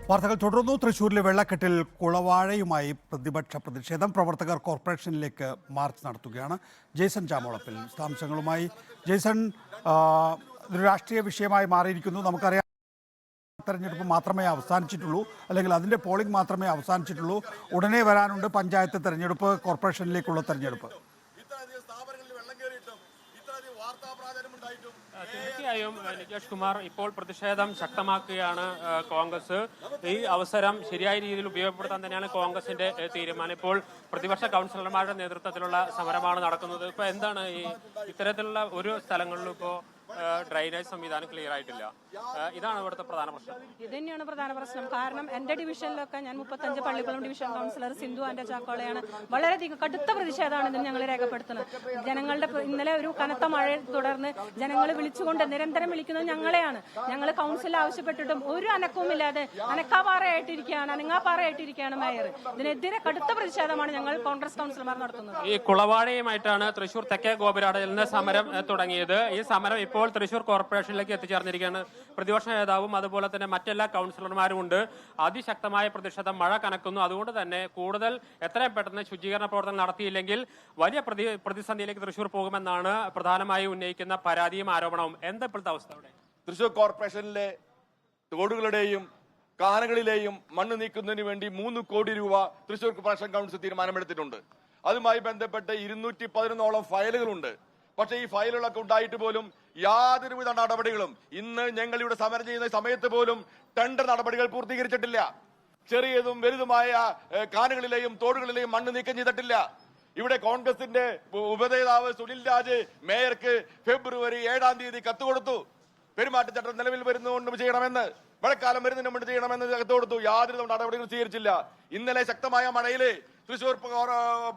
വാർത്തകൾ തുടർന്നു. തൃശ്ശൂരിലെ വെള്ളക്കെട്ടിൽ കുളവാഴയുമായി പ്രതിഷേധം. പ്രവർത്തകർ കോർപ്പറേഷനിലേക്ക് മാർച്ച് നടത്തുകയാണ്. ജെയ്സൺ ചാമോളപ്പിൽ വിശദാംശങ്ങളുമായി. ജെയ്സൺ, ഒരു രാഷ്ട്രീയ വിഷയമായി മാറിയിരിക്കുന്നു. നമുക്കറിയാം, തെരഞ്ഞെടുപ്പ് മാത്രമേ അവസാനിച്ചിട്ടുള്ളൂ, അല്ലെങ്കിൽ അതിൻ്റെ പോളിംഗ് മാത്രമേ അവസാനിച്ചിട്ടുള്ളൂ. ഉടനെ വരാനുണ്ട് പഞ്ചായത്ത് തെരഞ്ഞെടുപ്പ്, കോർപ്പറേഷനിലേക്കുള്ള തെരഞ്ഞെടുപ്പ്. തീർച്ചയായും നികേഷ് കുമാർ, ഇപ്പോൾ പ്രതിഷേധം ശക്തമാക്കുകയാണ് കോൺഗ്രസ്. ഈ അവസരം ശരിയായ രീതിയിൽ ഉപയോഗപ്പെടുത്താൻ തന്നെയാണ് കോൺഗ്രസിന്റെ തീരുമാനം. ഇപ്പോൾ പ്രതിപക്ഷ കൗൺസിലർമാരുടെ നേതൃത്വത്തിലുള്ള സമരമാണ് നടക്കുന്നത്. ഇപ്പൊ എന്താണ് ഇത്തരത്തിലുള്ള ഒരു സ്ഥലങ്ങളിലും ഇപ്പോൾ ഡ്രൈനേജ് സംവിധാനം ക്ലിയർ ആയിട്ടില്ല. ഇതാണ് ഇവിടുത്തെ പ്രധാന പ്രശ്നം. ഇത് തന്നെയാണ് പ്രധാന പ്രശ്നം. കാരണം എന്റെ ഡിവിഷനിലൊക്കെ ഞാൻ 35 Pallikkulam division councillor Sindhu and ചാക്കോളയാണ്. വളരെയധികം കടുത്ത പ്രതിഷേധമാണ് ഇതിന് ഞങ്ങൾ രേഖപ്പെടുത്തുന്നത്. ജനങ്ങളുടെ ഇന്നലെ ഒരു കനത്ത മഴയെ തുടർന്ന് ജനങ്ങൾ വിളിച്ചുകൊണ്ട് നിരന്തരം വിളിക്കുന്നത് ഞങ്ങളെയാണ്. ഞങ്ങൾ കൗൺസിൽ ആവശ്യപ്പെട്ടിട്ടും ഒരു അനക്കവുമില്ലാതെ അനങ്ങാപ്പാറയായിട്ടിരിക്കുകയാണ് മേയർ. ഇതിനെതിരെ കടുത്ത പ്രതിഷേധമാണ് ഞങ്ങൾ കോൺഗ്രസ് കൗൺസിലർമാർ നടത്തുന്നത്. ഈ കുളവാഴയുമായിട്ടാണ് തൃശൂർ തെക്കേ ഗോപുരാടയിൽ നിന്ന് സമരം തുടങ്ങിയത്. ഈ സമരം ഇപ്പോൾ തൃശൂർ കോർപ്പറേഷനിലേക്ക് എത്തിച്ചേർന്നിരിക്കുകയാണ്. പ്രതിപക്ഷ നേതാവും അതുപോലെ തന്നെ മറ്റെല്ലാ കൗൺസിലർമാരും ഉണ്ട്. അതിശക്തമായ പ്രതിഷേധം. മഴ കനക്കുന്നു. അതുകൊണ്ട് തന്നെ കൂടുതൽ എത്രയും പെട്ടെന്ന് ശുചീകരണ പ്രവർത്തനം നടത്തിയില്ലെങ്കിൽ വലിയ പ്രതിസന്ധിയിലേക്ക് തൃശൂർ പോകുമെന്നാണ് പ്രധാനമായും ഉന്നയിക്കുന്ന പരാതിയും ആരോപണവും. എന്താ ഇപ്പോഴത്തെ അവസ്ഥ അവിടെ? തൃശൂർ കോർപ്പറേഷനിലെ തോടുകളുടെയും കാനകളിലെയും മണ്ണ് നീക്കുന്നതിന് വേണ്ടി 3 കോടി രൂപ തൃശൂർ കോർപ്പറേഷൻ കൗൺസിൽ തീരുമാനമെടുത്തിട്ടുണ്ട്. അതുമായി ബന്ധപ്പെട്ട് 211ഓളം ഫയലുകളുണ്ട്. പക്ഷേ ഈ ഫയലുകളൊക്കെ ഉണ്ടായിട്ട് പോലും യാതൊരുവിധ നടപടികളും ഇന്ന് ഞങ്ങൾ ഇവിടെ സമരം ചെയ്യുന്ന സമയത്ത് പോലും ടെൻഡർ നടപടികൾ പൂർത്തീകരിച്ചിട്ടില്ല. ചെറിയതും വലുതുമായ കാനുകളിലെയും തോടുകളിലെയും മണ്ണ് നീക്കം ചെയ്തിട്ടില്ല. ഇവിടെ കോൺഗ്രസിന്റെ ഉപനേതാവ് സുനിൽ രാജ് മേയർക്ക് ഫെബ്രുവരി 7-ാം തീയതി കത്ത് കൊടുത്തു. പെരുമാറ്റച്ചട്ടം നിലവിൽ വരുന്നതുകൊണ്ട് ചെയ്യണമെന്ന്, മഴക്കാലം വരുന്നതിന് മുമ്പ് ചെയ്യണമെന്ന് കത്ത് കൊടുത്തു. യാതൊരു നടപടികളും സ്വീകരിച്ചില്ല. ഇന്നലെ ശക്തമായ മഴയില് തൃശൂർ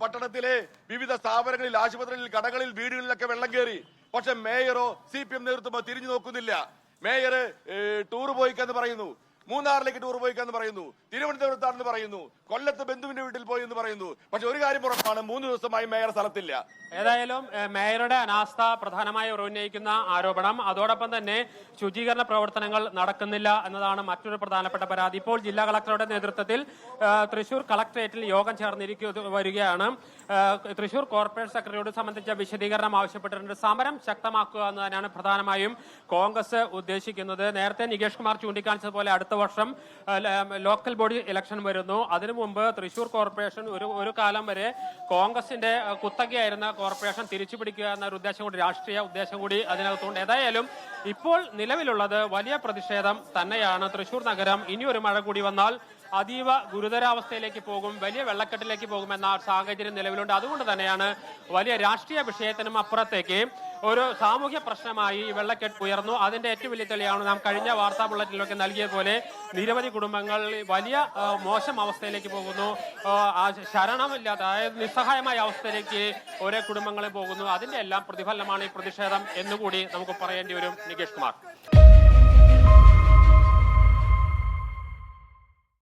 പട്ടണത്തിലെ വിവിധ സ്ഥാപനങ്ങളിൽ, ആശുപത്രികളിൽ, കടകളിൽ, വീടുകളിലൊക്കെ വെള്ളം കയറി. പക്ഷെ മേയറോ CPM നേതൃത്വമോ തിരിഞ്ഞു നോക്കുന്നില്ല. മേയർ ടൂർ പോയിക്കെന്ന് പറയുന്നു, മൂന്നാറിലേക്ക് ടൂർ പോയിക്കെന്ന് പറയുന്നു, തിരുവനന്തപുരത്താണെന്ന് പറയുന്നു, കൊല്ലത്ത് ബന്ധുവിന്റെ വീട്ടിൽ പോയി എന്ന് പറയുന്നു. പക്ഷെ ഒരു കാര്യം ഉറപ്പാണ്, 3 ദിവസമായി മേയർ സ്ഥലത്തില്ല. ഏതായാലും മേയറുടെ അനാസ്ഥ പ്രധാനമായി ഉന്നയിക്കുന്ന ആരോപണം. അതോടൊപ്പം തന്നെ ശുചീകരണ പ്രവർത്തനങ്ങൾ നടക്കുന്നില്ല എന്നതാണ് മറ്റൊരു പ്രധാനപ്പെട്ട പരാതി. ഇപ്പോൾ ജില്ലാ കളക്ടറുടെ നേതൃത്വത്തിൽ തൃശൂർ കളക്ടറേറ്റിൽ യോഗം വരികയാണ്. തൃശൂർ കോർപ്പറേഷൻ സെക്രട്ടറിയോട് സംബന്ധിച്ച വിശദീകരണം ആവശ്യപ്പെട്ടിട്ടുണ്ട്. സമരം ശക്തമാക്കുക എന്ന് തന്നെയാണ് പ്രധാനമായും കോൺഗ്രസ് ഉദ്ദേശിക്കുന്നത്. നേരത്തെ നികേഷ് കുമാർ ചൂണ്ടിക്കാണിച്ചതുപോലെ അടുത്ത വർഷം ലോക്കൽ ബോഡി ഇലക്ഷൻ വരുന്നു. അതിനു മുമ്പ് തൃശൂർ കോർപ്പറേഷൻ ഒരു കാലം വരെ കോൺഗ്രസിന്റെ കുത്തകയായിരുന്ന കോർപ്പറേഷൻ തിരിച്ചു പിടിക്കുക എന്നൊരു ഉദ്ദേശം കൂടി, രാഷ്ട്രീയ ഉദ്ദേശം കൂടി അതിനകത്തുണ്ട്. ഏതായാലും ഇപ്പോൾ നിലവിലുള്ളത് വലിയ പ്രതിഷേധം തന്നെയാണ്. തൃശൂർ നഗരം ഇനി ഒരു മഴ കൂടി വന്നാൽ അതീവ ഗുരുതരാവസ്ഥയിലേക്ക് പോകും, വലിയ വെള്ളക്കെട്ടിലേക്ക് പോകുമെന്ന സാഹചര്യം നിലവിലുണ്ട്. അതുകൊണ്ട് തന്നെയാണ് വലിയ രാഷ്ട്രീയ വിഷയത്തിനും അപ്പുറത്തേക്ക് ഒരു സാമൂഹ്യ പ്രശ്നമായി വെള്ളക്കെട്ട് ഉയർന്നു. അതിന്റെ ഏറ്റവും വലിയ തെളിവാണ് നാം കഴിഞ്ഞ വാർത്താ ബുള്ളറ്റിലൊക്കെ നൽകിയ പോലെ നിരവധി കുടുംബങ്ങൾ വലിയ മോശം അവസ്ഥയിലേക്ക് പോകുന്നു. ശരണമില്ലാത്ത, അതായത് നിസ്സഹായമായ അവസ്ഥയിലേക്ക് ഓരോ കുടുംബങ്ങളെ പോകുന്നു. അതിന്റെ എല്ലാം പ്രതിഫലനമാണ് ഈ പ്രതിഷേധം എന്നുകൂടി നമുക്ക് പറയേണ്ടി വരും. നികേഷ് കുമാർ.